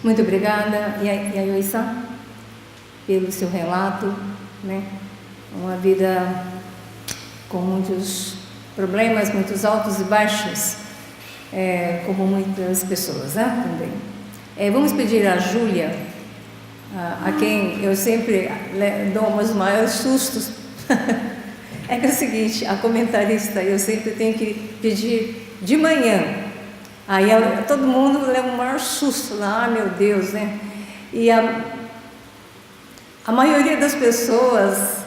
Muito obrigada, Yayoi-san, pelo seu relato, né? Uma vida com muitos problemas, muitos altos e baixos, como muitas pessoas, né? Também. Vamos pedir a Júlia, a quem eu sempre dou os maiores sustos. É que é o seguinte, a comentarista, eu sempre tenho que pedir de manhã. Aí todo mundo leva o maior susto lá, meu Deus, né? E a maioria das pessoas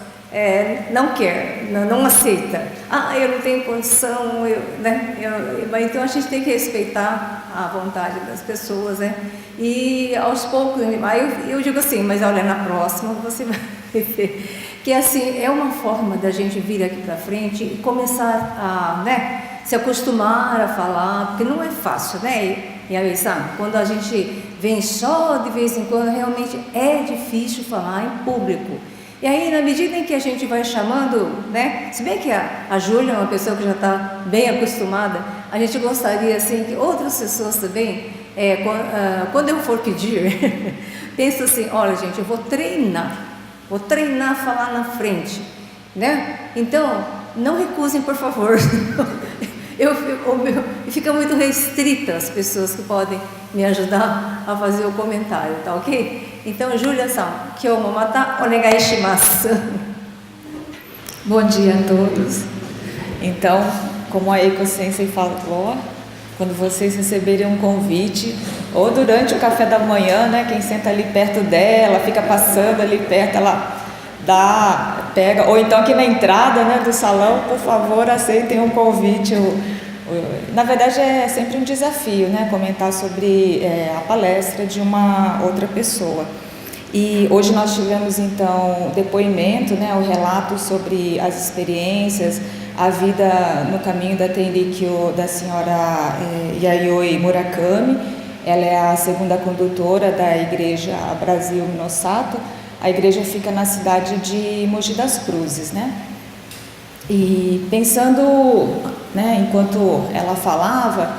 não quer, não aceita. Eu não tenho condição, né? Então a gente tem que respeitar a vontade das pessoas, né? E aos poucos, aí eu digo assim, mas olha, na próxima você vai ver. Que assim, é uma forma da gente vir aqui para frente e começar a, né, se acostumar a falar, porque não é fácil, né? E aí, sabe, quando a gente vem só de vez em quando, realmente é difícil falar em público. E aí, na medida em que a gente vai chamando, né, se bem que a Júlia é uma pessoa que já está bem acostumada, a gente gostaria, assim, que outras pessoas também, quando eu for pedir, pensa assim, olha, gente, eu vou treinar a falar na frente, né? Então, não recusem, por favor. Fica muito restrita as pessoas que podem me ajudar a fazer o comentário, tá ok? Então, Júlia-san, kyou mata onegai shimasu. Bom dia a todos. Então, como a Eiko Sensei falou, quando vocês receberem um convite, ou durante o café da manhã, né, quem senta ali perto dela, fica passando ali perto, ela pega, ou então aqui na entrada, né, do salão, por favor, aceitem um convite. Na verdade é sempre um desafio, né, comentar sobre a palestra de uma outra pessoa. E hoje nós tivemos então depoimento, né, o relato sobre as experiências, a vida no caminho da Tenrikyo da senhora Yayoi Murakami. Ela é a segunda condutora da Igreja Brasil Minosato. A igreja fica na cidade de Mogi das Cruzes, né? E pensando, né, enquanto ela falava,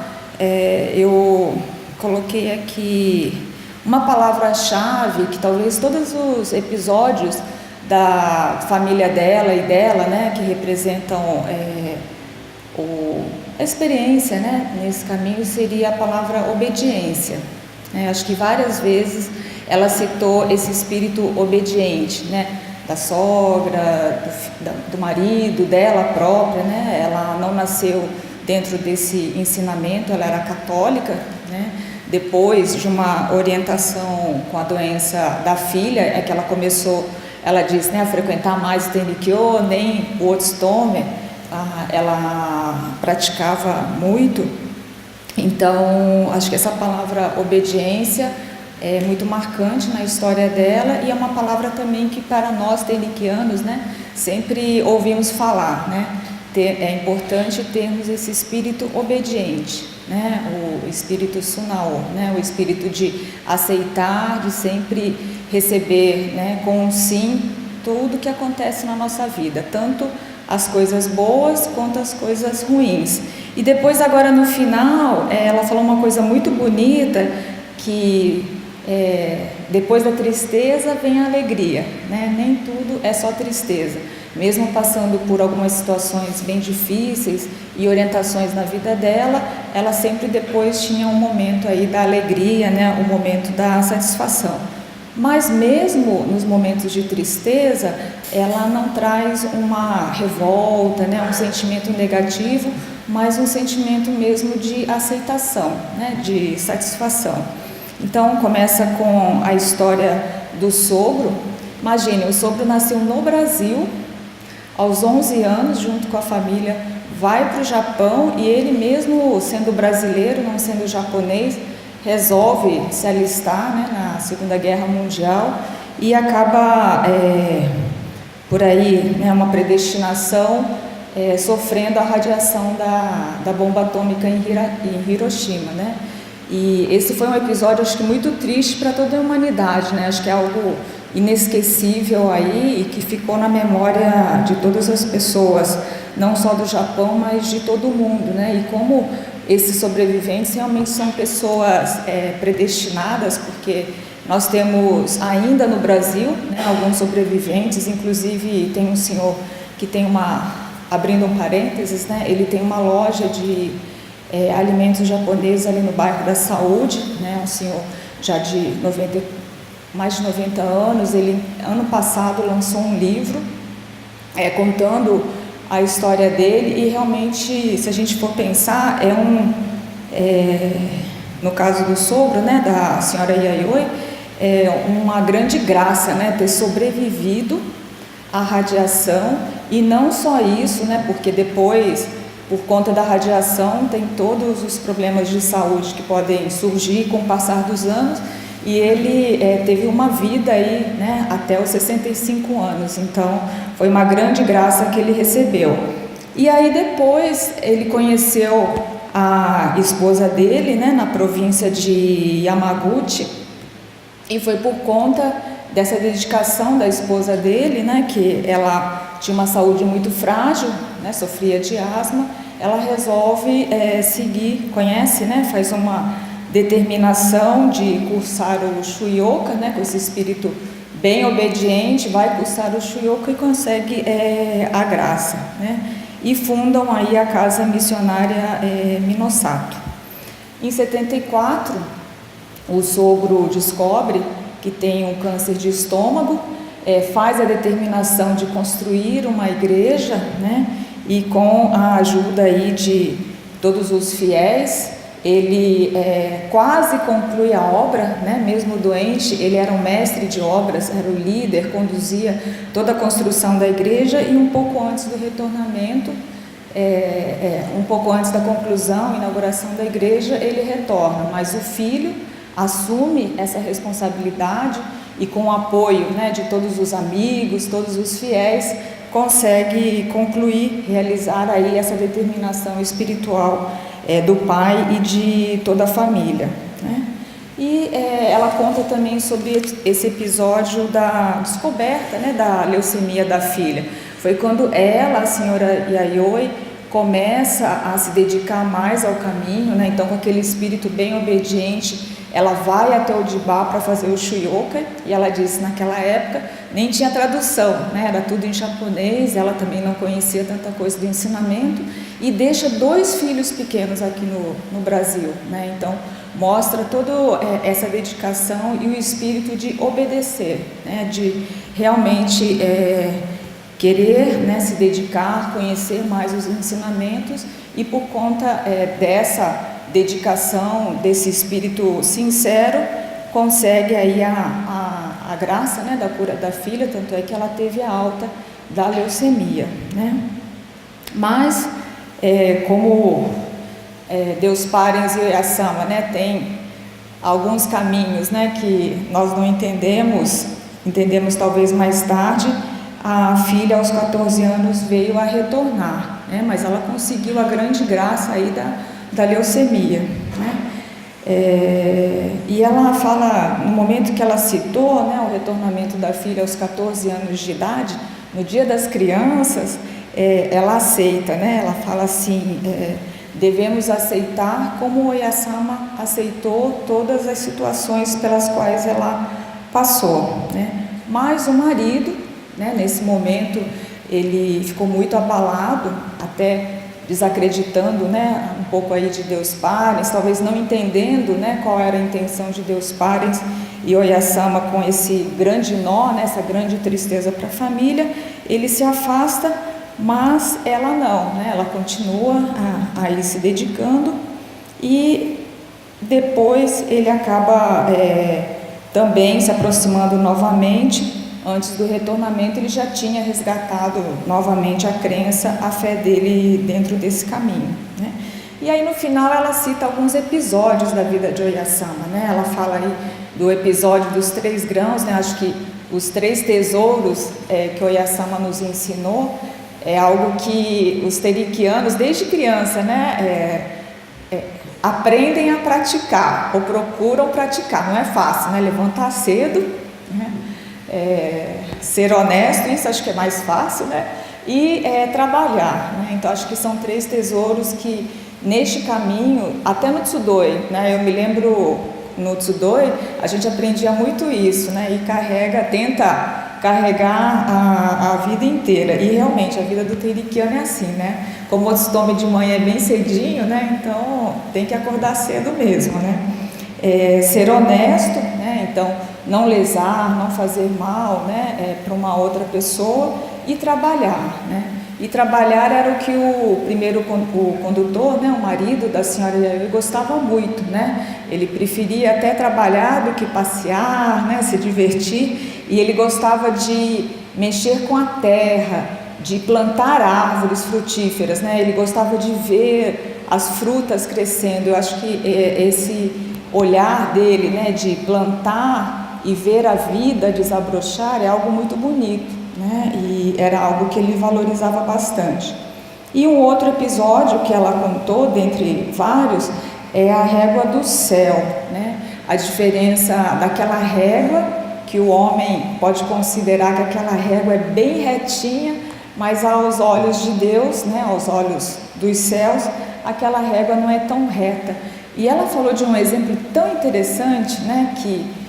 eu coloquei aqui uma palavra-chave que talvez todos os episódios da família dela e dela, né, que representam a experiência, né, nesse caminho, seria a palavra obediência. Acho que várias vezes ela citou esse espírito obediente, né, da sogra, do marido, dela própria, né? Ela não nasceu dentro desse ensinamento, ela era católica, né? Depois de uma orientação com a doença da filha, é que ela começou, ela diz, né, a frequentar mais o Tenrikyo, nem o Otsutomi, ela praticava muito. Então, acho que essa palavra obediência é muito marcante na história dela e é uma palavra também que para nós tenrikianos, né, sempre ouvimos falar, né? É importante termos esse espírito obediente, né? O espírito sunao, né? O espírito de aceitar, de sempre receber, né, com um sim tudo que acontece na nossa vida, tanto as coisas boas quanto as coisas ruins. E depois, agora no final, ela falou uma coisa muito bonita, que depois da tristeza vem a alegria, né? Nem tudo é só tristeza. Mesmo passando por algumas situações bem difíceis e orientações na vida dela, ela sempre depois tinha um momento aí da alegria, né? Um momento da satisfação. Mas mesmo nos momentos de tristeza, ela não traz uma revolta, né? Um sentimento negativo, mas um sentimento mesmo de aceitação, né? De satisfação. Então começa com a história do sogro. Imagine, o sogro nasceu no Brasil, aos 11 anos, junto com a família, vai para o Japão e ele mesmo, sendo brasileiro, não sendo japonês, resolve se alistar, né, na Segunda Guerra Mundial e acaba, por aí, né, uma predestinação, sofrendo a radiação da bomba atômica em Hiroshima, né? E esse foi um episódio, acho que muito triste para toda a humanidade, né? Acho que é algo inesquecível aí e que ficou na memória de todas as pessoas, não só do Japão, mas de todo o mundo, né? E como esses sobreviventes realmente são pessoas predestinadas, porque nós temos ainda no Brasil, né, alguns sobreviventes, inclusive tem um senhor que tem abrindo um parênteses, né, ele tem uma loja de alimentos japoneses ali no bairro da Saúde, né, um senhor já de mais de 90 anos, ele ano passado lançou um livro contando a história dele, e realmente, se a gente for pensar, no caso do sogro, né, da senhora Yayoi, uma grande graça, né, ter sobrevivido à radiação, e não só isso, né, porque depois, por conta da radiação, tem todos os problemas de saúde que podem surgir com o passar dos anos, e ele teve uma vida aí, né, até os 65 anos, então foi uma grande graça que ele recebeu. E aí depois ele conheceu a esposa dele, né, na província de Yamaguchi, e foi por conta dessa dedicação da esposa dele, né, que ela tinha uma saúde muito frágil, né, sofria de asma, ela resolve seguir, conhece, né, faz uma determinação de cursar o Shuyoka, né, com esse espírito bem obediente, vai cursar o Shuyoka e consegue a graça, né, e fundam aí a casa missionária Minosato. Em 74, o sogro descobre que tem um câncer de estômago, faz a determinação de construir uma igreja, né, e com a ajuda aí de todos os fiéis, ele quase conclui a obra, né? Mesmo doente, ele era um mestre de obras, era o líder, conduzia toda a construção da igreja, e um pouco antes do retornamento, um pouco antes da conclusão, inauguração da igreja, ele retorna, mas o filho assume essa responsabilidade e, com o apoio, né, de todos os amigos, todos os fiéis, consegue concluir, realizar aí essa determinação espiritual do pai e de toda a família, né? E ela conta também sobre esse episódio da descoberta, né, da leucemia da filha. Foi quando ela, a senhora Yayoi, começa a se dedicar mais ao caminho, né? Então, com aquele espírito bem obediente, ela vai até o Jibá para fazer o Shuyoka, e ela disse, naquela época nem tinha tradução, né? Era tudo em japonês, ela também não conhecia tanta coisa do ensinamento, e deixa 2 filhos pequenos aqui no Brasil, né? Então mostra toda essa dedicação e o espírito de obedecer, né? De realmente querer, né, se dedicar, conhecer mais os ensinamentos, e por conta dessa dedicação, desse espírito sincero, consegue aí a graça, né, da cura da filha, tanto é que ela teve a alta da leucemia, né? Mas como Deus Parens e Oyasama, né, tem alguns caminhos, né, que nós não entendemos talvez mais tarde. A filha aos 14 anos veio a retornar, né, mas ela conseguiu a grande graça aí da leucemia, né? E ela fala, no momento que ela citou, né, o retornamento da filha aos 14 anos de idade, no Dia das Crianças, ela aceita, né? Ela fala assim, devemos aceitar como Oyasama aceitou todas as situações pelas quais ela passou, né? Mas o marido, né, nesse momento, ele ficou muito abalado, até desacreditando, né, um pouco aí de Deus Parens, talvez não entendendo, né, qual era a intenção de Deus Parens, e Oyasama com esse grande nó, né, essa grande tristeza para a família, ele se afasta, mas ela não, né, ela continua a ir se dedicando, e depois ele acaba também se aproximando novamente. Antes do retornamento, ele já tinha resgatado novamente a crença, a fé dele dentro desse caminho, né? E aí no final ela cita alguns episódios da vida de Oyasama, né? Ela fala aí do episódio dos 3 grãos, né? Acho que os 3 tesouros que Oyasama nos ensinou é algo que os teriquianos, desde criança, né, aprendem a praticar, ou procuram praticar. Não é fácil, né? Levantar cedo, né? Ser honesto, isso acho que é mais fácil, né? E trabalhar, né? Então acho que são 3 tesouros que neste caminho, até no Tsudoi, né? Eu me lembro no Tsudoi, a gente aprendia muito isso, né? E tenta carregar a vida inteira. E realmente a vida do Teirikiano é assim, né? Como o Otsutome de manhã é bem cedinho, né? Então tem que acordar cedo mesmo, né? Ser honesto, né? Então não lesar, não fazer mal, né? Para uma outra pessoa e trabalhar, né? E trabalhar era o que o condutor, né, o marido da senhora Yayoi, gostava muito, né? Ele preferia até trabalhar do que passear, né, se divertir, e ele gostava de mexer com a terra, de plantar árvores frutíferas, né? Ele gostava de ver as frutas crescendo. Eu acho que esse olhar dele, né, de plantar e ver a vida desabrochar é algo muito bonito, né? E era algo que ele valorizava bastante. E um outro episódio que ela contou, dentre vários, é a régua do céu, né? A diferença daquela régua, que o homem pode considerar que aquela régua é bem retinha, mas aos olhos de Deus, né, aos olhos dos céus, aquela régua não é tão reta. E ela falou de um exemplo tão interessante, né, que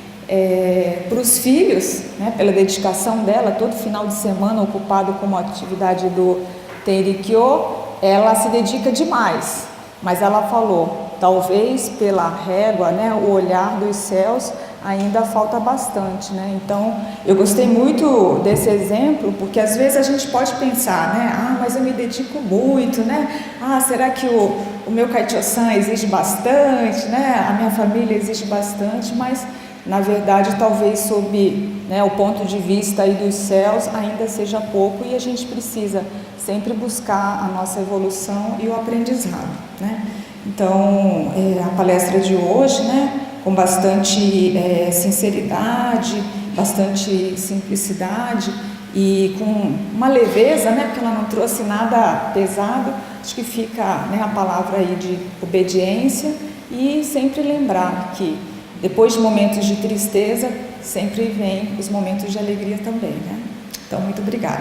para os filhos, né, pela dedicação dela, todo final de semana ocupado com uma atividade do Teirikyo, ela se dedica demais, mas ela falou, talvez pela régua, né, o olhar dos céus ainda falta bastante, né? Então eu gostei muito desse exemplo, porque às vezes a gente pode pensar, né, mas eu me dedico muito, né, será que o meu Kaicho-san exige bastante, né, a minha família exige bastante, mas na verdade, talvez sob, né, o ponto de vista aí dos céus ainda seja pouco, e a gente precisa sempre buscar a nossa evolução e o aprendizado, né? Então, a palestra de hoje, né, com bastante sinceridade, bastante simplicidade e com uma leveza, né, porque ela não trouxe nada pesado, acho que fica, né, a palavra aí de obediência, e sempre lembrar que depois de momentos de tristeza, sempre vem os momentos de alegria também, né? Então, muito obrigada.